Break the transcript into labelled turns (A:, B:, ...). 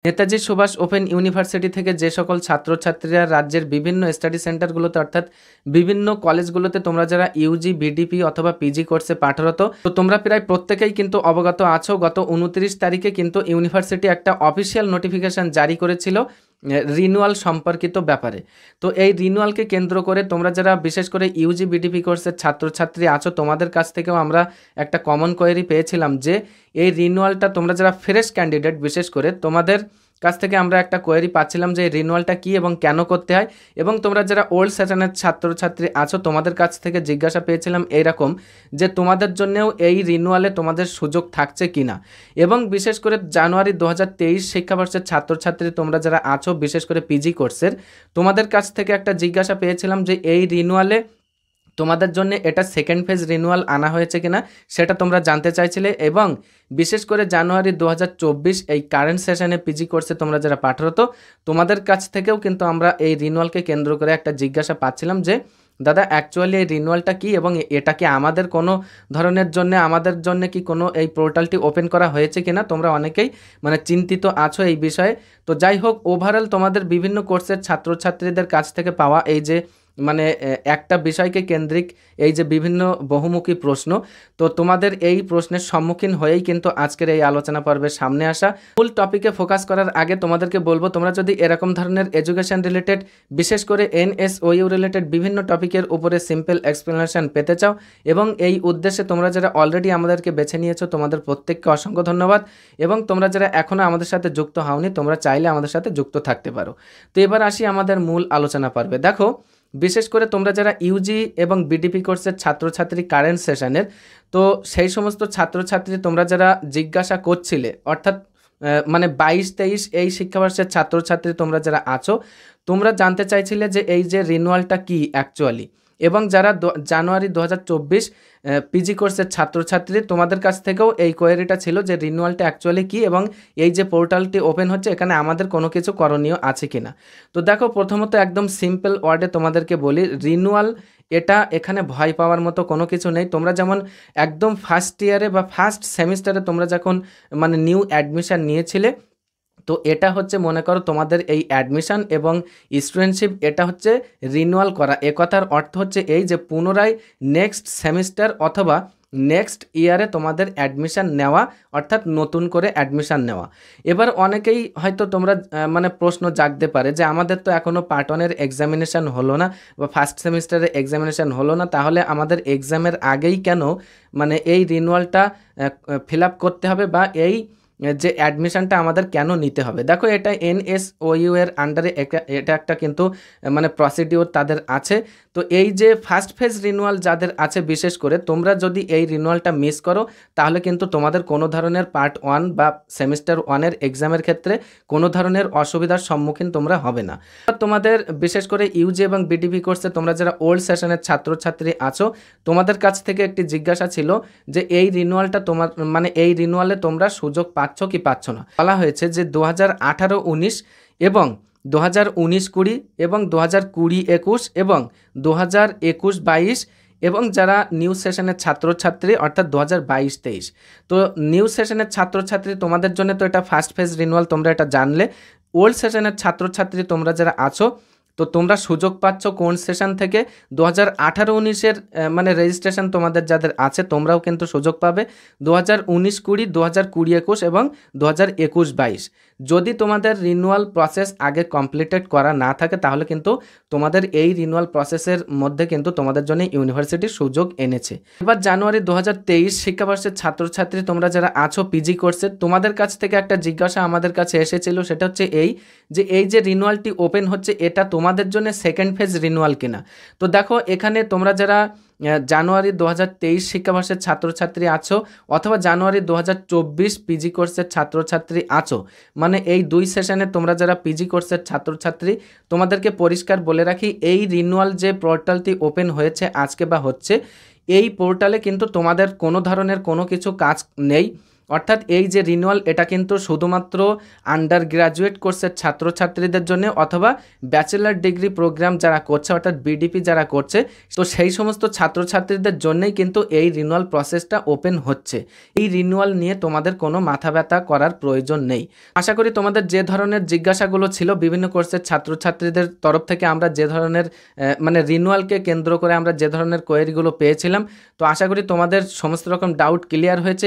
A: Netaji Subhash open university থেকে যে সকল ছাত্রছাত্রীরা রাজ্যের বিভিন্ন স্টাডি সেন্টারগুলোতে অর্থাৎ বিভিন্ন কলেজগুলোতে তোমরা যারা ইউজি বিডিপি অথবা পিজি কোর্সে পাঠরত, তো তোমরা প্রায় প্রত্যেকেই কিন্তু অবগত আছো গত 29 তারিখে কিন্তু ইউনিভার্সিটি একটা অফিসিয়াল নোটিফিকেশন জারি করেছিল রিনুয়াল সম্পর্কিত ব্যাপারে। তো এই রিনুয়ালকে কেন্দ্র করে তোমরা যারা বিশেষ করে ইউজি বিডিপি কোর্সের ছাত্রছাত্রী আছো, তোমাদের কাছ থেকেও আমরা একটা কমন কোয়েরি পেয়েছিলাম যে এই রিনুয়ালটা তোমরা যারা ফ্রেশ ক্যান্ডিডেট, বিশেষ করে তোমাদের কাছ থেকে আমরা একটা কোয়েরি পাচ্ছিলাম যে এই রিনুয়ালটা কী এবং কেন করতে হয়, এবং তোমরা যারা ওল্ড সেশনের ছাত্রছাত্রী আছো তোমাদের কাছ থেকে জিজ্ঞাসা পেয়েছিলাম এইরকম যে তোমাদের জন্যেও এই রিনুয়ালে তোমাদের সুযোগ থাকছে কি না। এবং বিশেষ করে জানুয়ারি 2023 শিক্ষাবর্ষের ছাত্রছাত্রী তোমরা যারা আছো বিশেষ করে পিজি কোর্সের, তোমাদের কাছ থেকে একটা জিজ্ঞাসা পেয়েছিলাম যে এই রিনুয়ালে তোমাদের জন্য এটা সেকেন্ড ফেজ রিনুয়াল আনা হয়েছে কিনা সেটা তোমরা জানতে চাইছিলে। এবং বিশেষ করে জানুয়ারি 2024 এই কারেন্ট সেশনে পিজি কোর্সে তোমরা যারা পাঠরত তোমাদের কাছ থেকেও কিন্তু আমরা এই রিনুয়ালকে কেন্দ্র করে একটা জিজ্ঞাসা পাচ্ছিলাম যে দাদা অ্যাকচুয়ালি এই রিনুয়ালটা কি এবং এটা কি আমাদের কোনো ধরনের জন্য আমাদের জন্য কি কোনো এই পোর্টালটি ওপেন করা হয়েছে কিনা। তোমরা অনেকেই মানে চিন্তিত আছো এই বিষয়ে। তো যাই হোক, ওভারঅল তোমাদের বিভিন্ন কোর্সের ছাত্রছাত্রীদের কাছ থেকে পাওয়া এই যে মানে একটা বিষয়কে কেন্দ্রিক এই যে বিভিন্ন বহুমুখী প্রশ্ন, তো তোমাদের এই প্রশ্নের সম্মুখীন হয়েই কিন্তু আজকের এই আলোচনা পর্বের সামনে আসা। মূল টপিকে ফোকাস করার আগে তোমাদেরকে বলবো, তোমরা যদি এরকম ধরনের এডুকেশন রিলেটেড বিশেষ করে এনএসওইউ রিলেটেড বিভিন্ন টপিকের উপরে সিম্পল এক্সপ্লেনেশন পেতে চাও এবং এই উদ্দেশ্যে তোমরা যারা অলরেডি আমাদেরকে বেছে নিয়েছো তোমাদের প্রত্যেককে অসংখ্য ধন্যবাদ। এবং তোমরা যারা এখনও আমাদের সাথে যুক্ত হওনি তোমরা চাইলে আমাদের সাথে যুক্ত থাকতে পারো। তো এবার আসি আমাদের মূল আলোচনা পর্বে। দেখো, বিশেষ করে তোমরা যারা ইউজি এবং বিডিপি কোর্সের ছাত্রছাত্রী কারেন্ট সেশনের, তো সেই সমস্ত ছাত্রছাত্রী তোমরা যারা জিজ্ঞাসা করছিলে অর্থাৎ মানে 22-23 এই শিক্ষাবর্ষের ছাত্রছাত্রী তোমরা যারা আছো, তোমরা জানতে চাইছিলে যে এই যে রিনুয়ালটা কি অ্যাকচুয়ালি। এবং যারা জানুয়ারি 2024 পিজি কোর্সের ছাত্রছাত্রী তোমাদের কাছ থেকেও এই কোয়েরিটা ছিল যে রিনুয়ালটা অ্যাকচুয়ালি কী এবং এই যে পোর্টালটি ওপেন হচ্ছে এখানে আমাদের কোনো কিছু করণীয় আছে কি না। তো দেখো, প্রথমত একদম সিম্পল ওয়ার্ডে তোমাদেরকে বলি, রিনুয়াল এটা এখানে ভয় পাওয়ার মতো কোনো কিছু নেই। তোমরা যেমন একদম ফার্স্ট ইয়ারে বা ফার্স্ট সেমিস্টারে তোমরা যখন মানে নিউ অ্যাডমিশন নিয়েছিলে, তো এটা হচ্ছে মনে করো তোমাদের এই অ্যাডমিশন এবং স্টুডেন্টশিপ এটা হচ্ছে রিনুয়াল করা। কথার অর্থ হচ্ছে এই যে পুনরায় নেক্সট সেমিস্টার অথবা নেক্সট ইয়ারে তোমাদের অ্যাডমিশান নেওয়া, অর্থাৎ নতুন করে অ্যাডমিশান নেওয়া। এবার অনেকেই হয়তো তোমরা মানে প্রশ্ন জাগতে পারে যে আমাদের তো এখনও পার্ট 1-এর এক্সামিনেশান হলো না বা ফার্স্ট সেমিস্টারের এক্সামিনেশান হলো না, তাহলে আমাদের এক্সামের আগেই কেন মানে এই রিনুয়ালটা ফিল আপ করতে হবে বা এই যে অ্যাডমিশনটা আমাদের কেন নিতে হবে। দেখো, এটা এনএসওইউ এর আন্ডারে এটা একটা কিন্তু মানে প্রসিডিওর তাদের আছে। তো এই যে ফার্স্ট ফেজ রিনুয়াল যাদের আছে, বিশেষ করে তোমরা যদি এই রিনুয়ালটা মিস করো তাহলে কিন্তু তোমাদের কোনো ধরনের পার্ট 1 বা সেমিস্টার 1-এর এক্সামের ক্ষেত্রে কোনো ধরনের অসুবিধার সম্মুখীন তোমরা হবে না। তোমাদের বিশেষ করে ইউজি এবং বিডিপি কোর্সে তোমরা যারা ওল্ড সেশনের ছাত্রছাত্রী আছো তোমাদের কাছ থেকে একটি জিজ্ঞাসা ছিল যে এই রিনুয়ালটা তোমার মানে এই রিনুয়ালে তোমরা সুযোগ পাচ্ছ কি পাচ্ছ না। বলা হয়েছে যে 2018-19 এবং 2019-20 এবং 2020-21 এবং 2021-22 এবং যারা নিউ সেশনের ছাত্রছাত্রী অর্থাৎ 2022-23। তো নিউ সেশনের ছাত্রছাত্রী তোমাদের জন্য তো এটা ফার্স্ট ফেজ রিনুয়াল, তোমরা এটা জানলে। ওল্ড সেশনের ছাত্রছাত্রী তোমরা যারা আছো তো তোমরা সুযোগ পাচ্ছ কোন সেশন থেকে 2018-19-এর মানে রেজিস্ট্রেশন তোমাদের যাদের আছে তোমরাও কিন্তু সুযোগ পাবে 2019-20, 2020-21 এবং 2021-22। যদি তোমাদের রিনুয়াল প্রসেস আগে কমপ্লিটেড করা না থাকে তাহলে কিন্তু তোমাদের এই রিনুয়াল প্রসেসের মধ্যে কিন্তু তোমাদের জন্য ইউনিভার্সিটির সুযোগ এনেছে। এবার জানুয়ারি 2023 শিক্ষাবর্ষের ছাত্রছাত্রী তোমরা যারা আছো পিজি কোর্সে, তোমাদের কাছ থেকে একটা জিজ্ঞাসা আমাদের কাছে এসেছিল, সেটা হচ্ছে এই যে রিনুয়ালটি ওপেন হচ্ছে এটা তোমাদের জন্য সেকেন্ড ফেজ রিনুয়াল কিনা। তো দেখো, এখানে তোমরা যারা জানুয়ারি 2023 শিক্ষাবর্ষের ছাত্রছাত্রী আছো অথবা জানুয়ারি 2024 পিজি কোর্সের ছাত্রছাত্রী আছো, মানে এই দুই সেশনে তোমরা যারা পিজি কোর্সের ছাত্রছাত্রী, তোমাদেরকে পরিষ্কার বলে রাখি এই রিনুয়াল যে পোর্টালটি ওপেন হয়েছে আজকে বা হচ্ছে, এই পোর্টালে কিন্তু তোমাদের কোনো ধরনের কোনো কিছু কাজ নেই। অর্থাৎ এই যে রিনিউয়াল এটা কিন্তু শুধুমাত্র আন্ডার গ্র্যাজুয়েট কোর্সের ছাত্রছাত্রীদের জন্য অথবা ব্যাচেলার ডিগ্রি প্রোগ্রাম যারা করছে অর্থাৎ বিডিপি যারা করছে, তো সেই সমস্ত ছাত্রছাত্রীদের জন্যই কিন্তু এই রিনিউয়াল প্রসেসটা ওপেন হচ্ছে। এই রিনিউয়াল নিয়ে তোমাদের কোনো মাথা ব্যথা করার প্রয়োজন নেই। আশা করি তোমাদের যে ধরনের জিজ্ঞাসাগুলো ছিল বিভিন্ন কোর্সের ছাত্রছাত্রীদের তরফ থেকে আমরা যে ধরনের মানে রিনিউয়ালকে কেন্দ্র করে আমরা যে ধরনের কোয়েরিগুলো পেয়েছিলাম, তো আশা করি তোমাদের সমস্ত রকম ডাউট ক্লিয়ার হয়েছে।